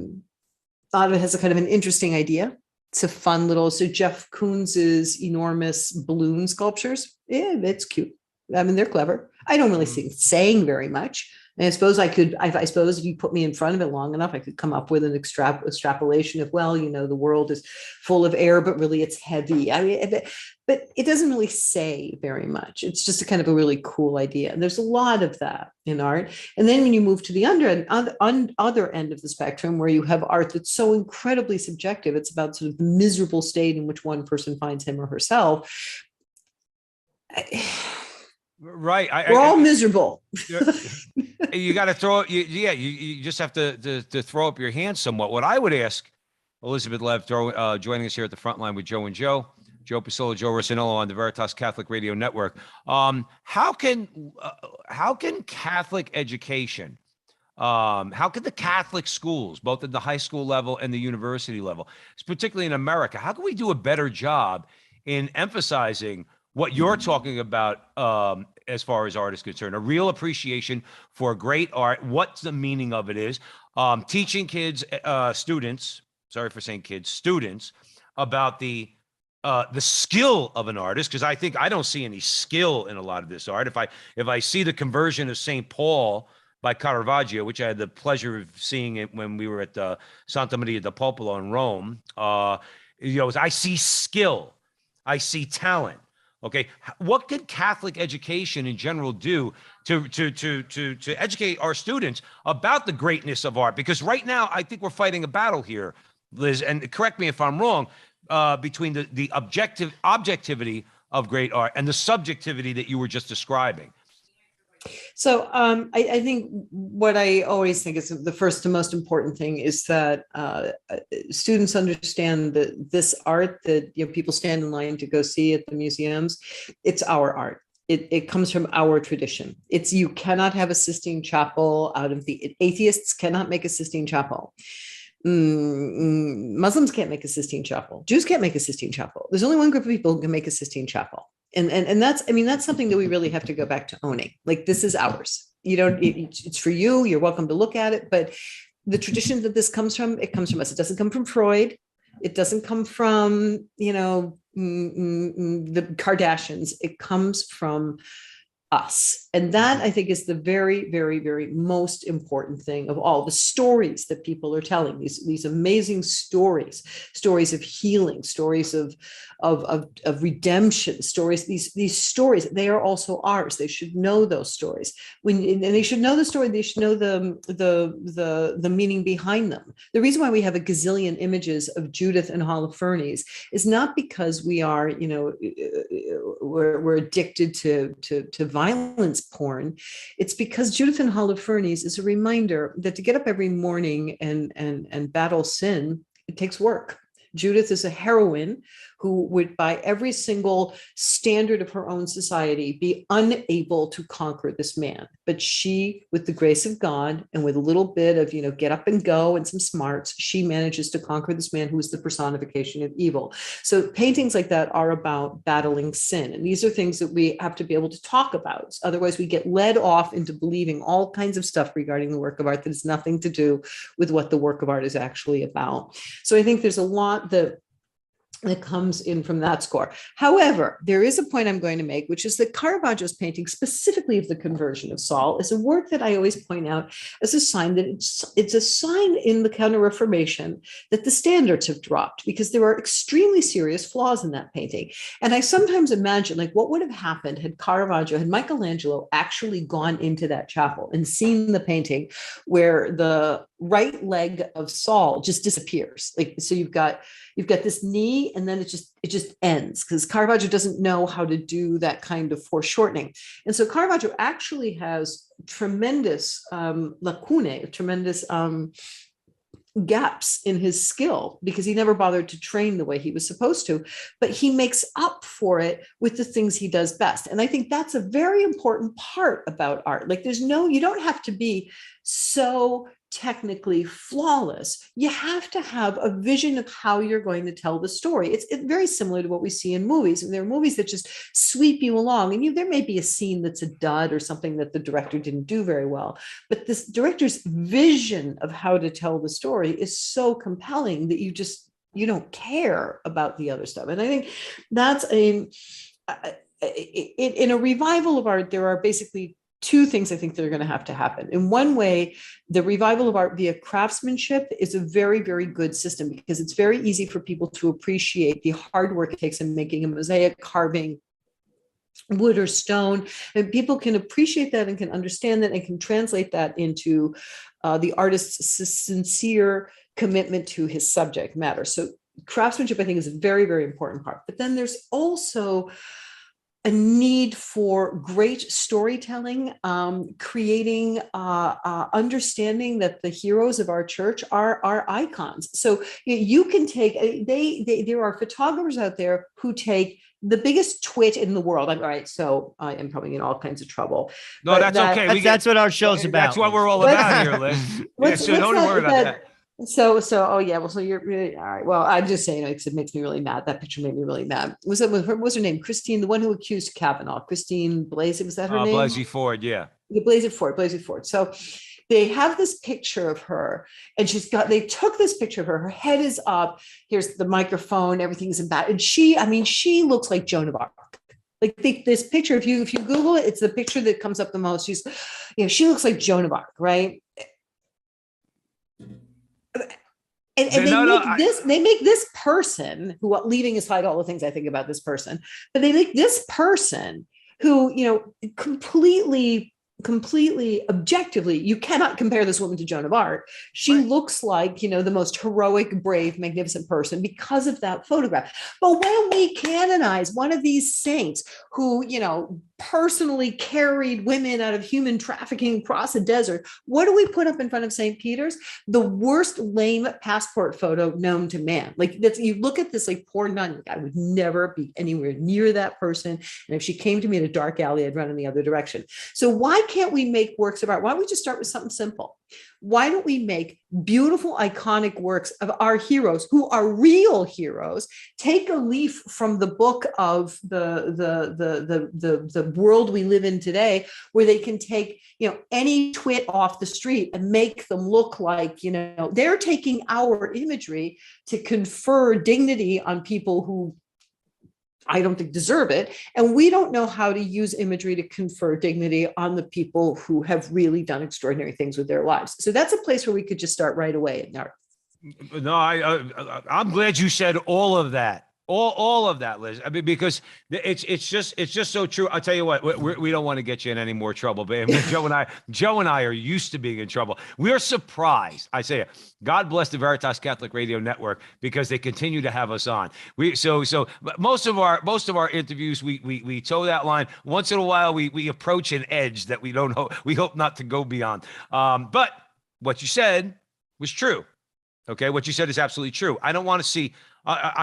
lot of it has a kind of an interesting idea. It's a fun little, so Jeff Koons's enormous balloon sculptures, it's cute. I mean, they're clever. I don't really see saying very much. And I suppose I suppose if you put me in front of it long enough, I could come up with an extrapolation of, well, the world is full of air, but really it's heavy. I mean, but it doesn't really say very much. It's just a kind of a really cool idea. And there's a lot of that in art. And then when you move to the other end of the spectrum, where you have art that's so incredibly subjective, it's about sort of the miserable state in which one person finds him or herself. Right. We're all miserable. You got to throw it. You just have to throw up your hands somewhat. What I would ask Elizabeth Lev, joining us here at the front line with Joe and Joe Pasillo, Joe Rossinello on the Veritas Catholic Radio Network. How can Catholic education, how can the Catholic schools, both at the high school level and the university level, particularly in America, how can we do a better job in emphasizing what you're talking about as far as art is concerned, a real appreciation for great art, what the meaning of it is, teaching students about the skill of an artist, because I don't see any skill in a lot of this art. If I see the conversion of St. Paul by Caravaggio, which I had the pleasure of seeing it when we were at Santa Maria del Popolo in Rome, I see skill, I see talent. Okay, what could Catholic education in general do to educate our students about the greatness of art? Because right now, I think we're fighting a battle here, Liz. And correct me if I'm wrong. Between the objectivity of great art and the subjectivity that you were just describing. So I think what I always think is the first and most important thing is that students understand that this art that people stand in line to go see at the museums, it's our art. It comes from our tradition. You cannot have a Sistine Chapel out of the atheists cannot make a Sistine Chapel. Muslims can't make a Sistine Chapel. Jews can't make a Sistine Chapel. There's only one group of people who can make a Sistine Chapel. And that's something that we really have to go back to owning. Like, this is ours. It's for you. You're welcome to look at it. But the tradition that this comes from, it comes from us. It doesn't come from Freud. It doesn't come from, the Kardashians. It comes from us. And that, I think, is the very, very, very most important thing of all. The stories that people are telling, these amazing stories of healing, stories of redemption, stories, these stories, they are also ours. They should know those stories. And they should know the story, they should know the meaning behind them. The reason why we have a gazillion images of Judith and Holofernes is not because we are, we're addicted to violence porn. It's because Judith and Holofernes is a reminder that to get up every morning and battle sin, it takes work. Judith is a heroine who would, by every single standard of her own society, be unable to conquer this man. But she, with the grace of God and with a little bit of, get up and go and some smarts, she manages to conquer this man who is the personification of evil. So paintings like that are about battling sin. And these are things that we have to be able to talk about. Otherwise, we get led off into believing all kinds of stuff regarding the work of art that has nothing to do with what the work of art is actually about. So I think there's a lot that comes in from that score. However, there is a point I'm going to make, which is that Caravaggio's painting, specifically of the conversion of Saul, is a work that I always point out as a sign that it's a sign in the Counter-Reformation that the standards have dropped, because there are extremely serious flaws in that painting. And I sometimes imagine, what would have happened had Michelangelo actually gone into that chapel and seen the painting where the right leg of Saul just disappears. So you've got this knee, and then it just ends, because Caravaggio doesn't know how to do that kind of foreshortening. And so Caravaggio actually has tremendous lacunae, tremendous gaps in his skill, because he never bothered to train the way he was supposed to, but he makes up for it with the things he does best. And I think that's a very important part about art. You don't have to be so technically flawless. You have to have a vision of how you're going to tell the story. It's very similar to what we see in movies. And there are movies that just sweep you along, and there may be a scene that's a dud or something that the director didn't do very well, but this director's vision of how to tell the story is so compelling that you don't care about the other stuff. And I think that's in a revival of art, there are basically two things I think that are going to have to happen. In one way, the revival of art via craftsmanship is a very, very good system, because it's very easy for people to appreciate the hard work it takes in making a mosaic, carving wood or stone. And people can appreciate that and can understand that and can translate that into the artist's sincere commitment to his subject matter. So craftsmanship, I think, is a very, very important part. But then there's also a need for great storytelling, creating understanding that the heroes of our church are icons. So you can take, there are photographers out there who take the biggest twit in the world. I'm all right. So I am probably in all kinds of trouble. No, that's okay. That's what our show's about. That's what we're all about here, Liz. So don't worry about that. Oh yeah, well, so you're really all right. Well, I'm just saying, it makes me really mad. That picture made me really mad. Was her name? Christine, the one who accused Kavanaugh, Christine Blasey, was that her name? Blasey Ford, yeah. Blasey Ford. So they have this picture of her, and they took this picture of her. Her head is up. Here's the microphone. Everything's in back. And she looks like Joan of Arc. This picture, if you Google it, it's the picture that comes up the most. She looks like Joan of Arc, right? And they make this person who, leaving aside all the things I think about this person, but they make this person who, completely objectively, you cannot compare this woman to Joan of Arc. She looks like, the most heroic, brave, magnificent person because of that photograph. But when we canonize one of these saints who, personally carried women out of human trafficking across the desert, what do we put up in front of St. Peter's? The worst lame passport photo known to man. Like, that's, you look at this like poor nun, I would never be anywhere near that person. And if she came to me in a dark alley, I'd run in the other direction. So why can't we make works of art? Why don't we just start with something simple? Why don't we make beautiful, iconic works of our heroes who are real heroes? Take a leaf from the book of the world we live in today, where they can take, any twit off the street and make them look like, they're taking our imagery to confer dignity on people who I don't think deserve it. And we don't know how to use imagery to confer dignity on the people who have really done extraordinary things with their lives. So that's a place where we could just start right away in art. No, I'm glad you said all of that. All of that, Liz. I mean, because it's just so true. I'll tell you what, we don't want to get you in any more trouble, but Joe and I are used to being in trouble. We are surprised. I say it. God bless the Veritas Catholic Radio Network, because they continue to have us on. So most of our interviews, we toe that line. Once in a while, we approach an edge that we don't know. We hope not to go beyond. But what you said was true. Okay, what you said is absolutely true. I don't want to see.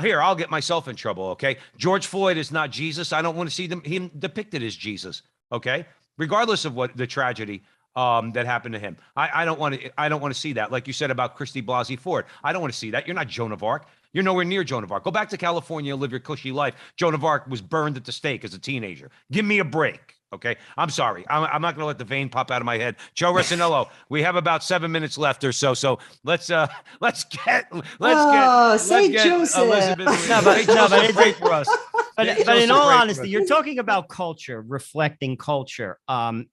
Here, I'll get myself in trouble. Okay, George Floyd is not Jesus. I don't want to see him depicted as Jesus. Okay, regardless of what the tragedy that happened to him, I don't want to see that. Like you said about Christy Blasey Ford, I don't want to see that. You're not Joan of Arc. You're nowhere near Joan of Arc. Go back to California and live your cushy life. Joan of Arc was burned at the stake as a teenager. Give me a break. Okay, I'm sorry. I'm not going to let the vein pop out of my head. Joe Rossinello, we have about 7 minutes left or so. So let's get Joseph. Elizabeth. But for us. But in all honesty, you're talking about culture, reflecting culture. And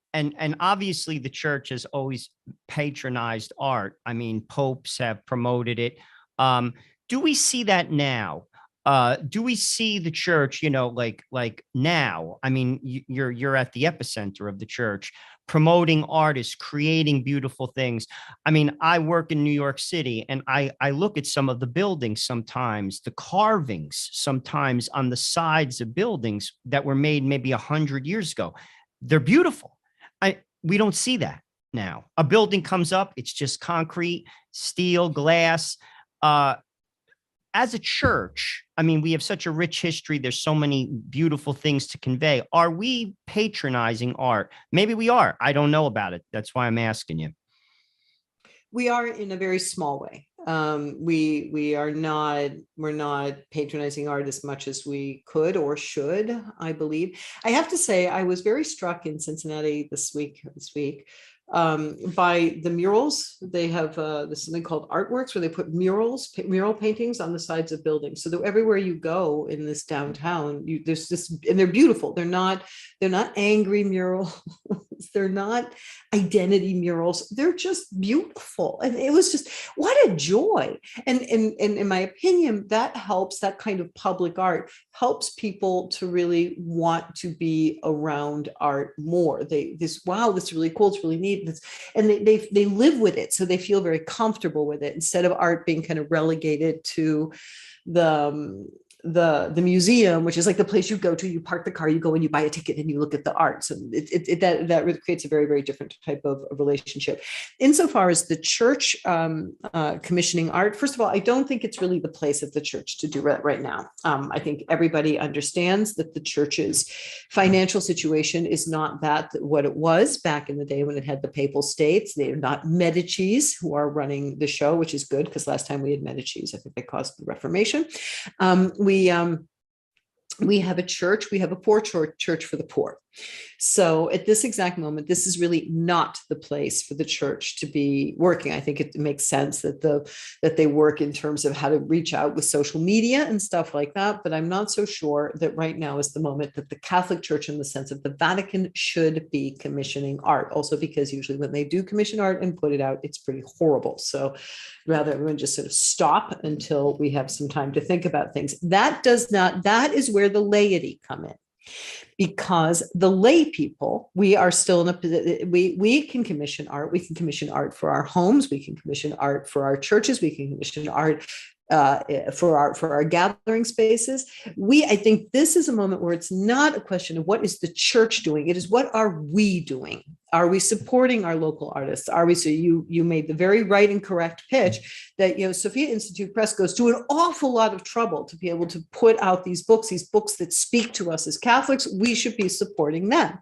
obviously the church has always patronized art. I mean, popes have promoted it. Do we see that now? Do we see the church, like now? I mean, you're at the epicenter of the church, promoting artists, creating beautiful things. I mean, I work in New York City, and I look at some of the buildings sometimes, the carvings sometimes on the sides of buildings that were made maybe 100 years ago. They're beautiful. We don't see that now. A building comes up, it's just concrete, steel, glass. As a church, I mean, we have such a rich history. There's so many beautiful things to convey. Are we patronizing art? Maybe we are. I don't know about it. That's why I'm asking you. We are in a very small way. We're not patronizing art as much as we could or should, I believe. I have to say, I was very struck in Cincinnati this week by the murals. They have this something called Artworks, where they put mural paintings on the sides of buildings. So that everywhere you go in this downtown, there's this, and they're beautiful. They're not angry murals. They're not identity murals. They're just beautiful. And it was just, what a joy. And in my opinion, that helps, that kind of public art helps people to really want to be around art more. Wow, this is really cool. It's really neat. And they live with it. So they feel very comfortable with it, instead of art being kind of relegated to the museum, which is like the place you go to, you park the car, you go and you buy a ticket and you look at the art. So that really creates a very, very different type of relationship. Insofar as the church commissioning art, first of all, I don't think it's really the place of the church to do it right now. I think everybody understands that the church's financial situation is not what it was back in the day when it had the papal states. They're not Medicis who are running the show, which is good, because last time we had Medicis, I think they caused the Reformation. We have a church, we have a poor church for the poor. So at this exact moment, this is really not the place for the church to be working. I think it makes sense that they work in terms of how to reach out with social media and stuff like that. But I'm not so sure that right now is the moment that the Catholic Church, in the sense of the Vatican, should be commissioning art. Also, because usually when they do commission art and put it out, it's pretty horrible. So rather everyone just sort of stop until we have some time to think about things. That is where the laity come in. Because the lay people, we are still in a we can commission art. We can commission art for our homes. We can commission art for our churches. We can commission art for our gathering spaces. I think this is a moment where it's not a question of what is the church doing. It is what are we doing? Are we supporting our local artists? Are we? So you made the very right and correct pitch that, Sophia Institute Press goes to an awful lot of trouble to be able to put out these books that speak to us as Catholics. We should be supporting them.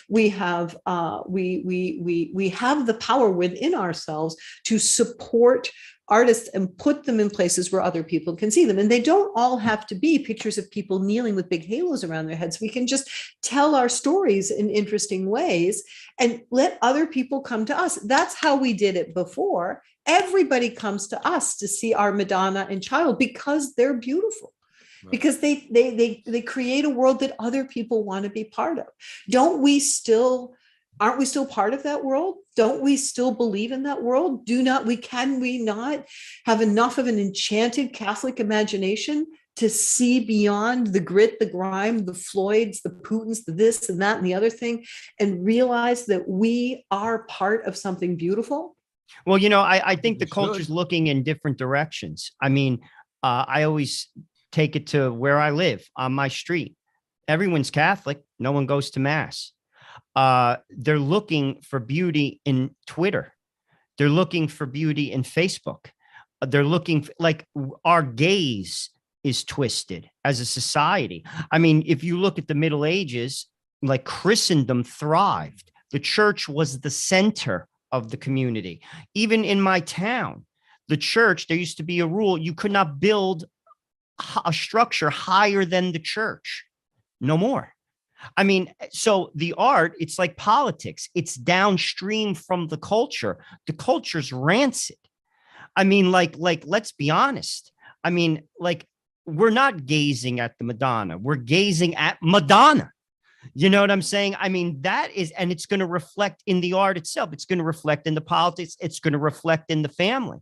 We have we have the power within ourselves to support artists and put them in places where other people can see them. And they don't all have to be pictures of people kneeling with big halos around their heads. We can just tell our stories in interesting ways and let other people come to us. That's how we did it before. Everybody comes to us to see our Madonna and Child because they're beautiful. Right. Because they create a world that other people want to be part of. Aren't we still part of that world? Don't we still believe in that world? Can we not have enough of an enchanted Catholic imagination to see beyond the grit, the grime, the Floyds, the Putins, the this and that and the other thing, and realize that we are part of something beautiful? Well, I think the culture's looking in different directions. I mean, I always take it to where I live on my street. Everyone's Catholic. No one goes to mass. They're looking for beauty in Twitter. They're looking for beauty in Facebook. They're looking like our gaze is twisted as a society. I mean, if you look at the Middle Ages, like Christendom thrived. The church was the center of the community. Even in my town, the church, there used to be a rule: you could not build a structure higher than the church. No more. I mean, so the art, it's like politics. It's downstream from the culture. The culture's rancid. I mean, like, let's be honest. I mean, like, we're not gazing at the Madonna. We're gazing at Madonna. You know what I'm saying? I mean, and it's going to reflect in the art itself. It's going to reflect in the politics. It's going to reflect in the family.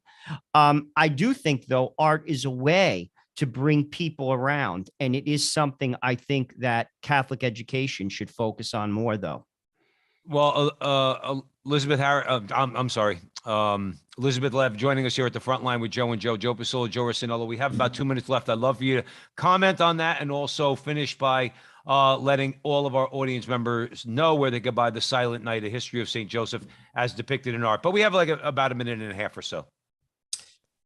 I do think, though, art is a way to bring people around. And it is something I think that Catholic education should focus on more, though. Well, Elizabeth Lev joining us here at the front line with Joe and Joe Pasillo, Joe Rossinello. We have about 2 minutes left. I'd love for you to comment on that and also finish by letting all of our audience members know where they could buy The Silent Night, A History of St. Joseph as depicted in art. But we have like about a minute and a half or so.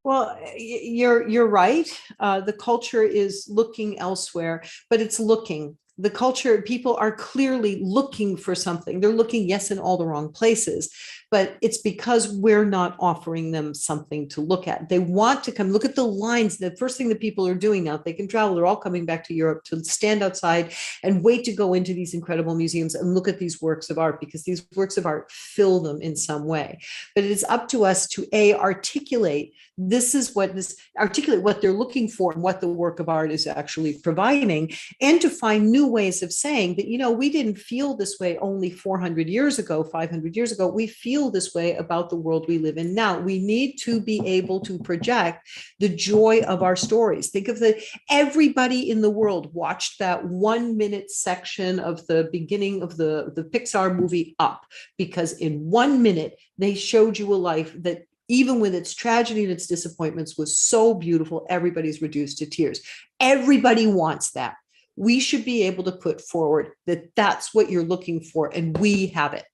Well, you're right. The culture is looking elsewhere, but it's looking. The culture, people are clearly looking for something. They're looking, yes, in all the wrong places, but it's because we're not offering them something to look at. They want to come look at the lines. The first thing that people are doing now, they can travel, they're all coming back to Europe to stand outside and wait to go into these incredible museums and look at these works of art, because these works of art fill them in some way. But it is up to us to articulate what they're looking for and what the work of art is actually providing, and to find new ways of saying that, we didn't feel this way only 400 years ago, 500 years ago. We feel this way about the world we live in now. We need to be able to project the joy of our stories. Think of everybody in the world watched that 1 minute section of the beginning of the Pixar movie Up, because in 1 minute, they showed you a life that, even with its tragedy and its disappointments, was so beautiful, everybody's reduced to tears. Everybody wants that. We should be able to put forward that that's what you're looking for, and we have it.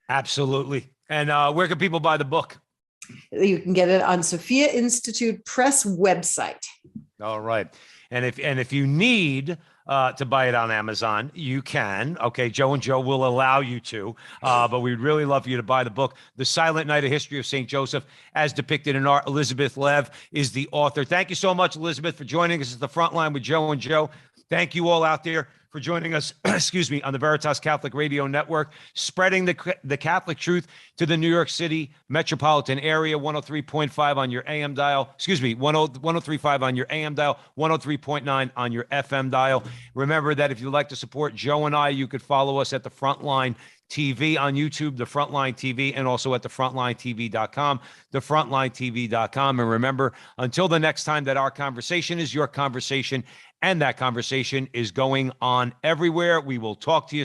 Absolutely. And where can people buy the book? You can get it on Sophia Institute Press website. All right. And if you need to buy it on Amazon, you can. Okay, Joe and Joe will allow you to. But we'd really love for you to buy the book, The Silent Night, A History of St. Joseph, as depicted in art. Elizabeth Lev is the author. Thank you so much, Elizabeth, for joining us at the front line with Joe and Joe. Thank you all out there for joining us, excuse me, on the Veritas Catholic Radio Network, spreading the Catholic truth to the New York City metropolitan area, 103.5 on your AM dial, 103.5 on your AM dial, 103.9 on your FM dial. Remember that if you'd like to support Joe and I, you could follow us at the Frontline TV on YouTube, the Frontline TV, and also at thefrontlinetv.com, thefrontlinetv.com. And remember, until the next time that our conversation is your conversation, and that conversation is going on everywhere, we will talk to you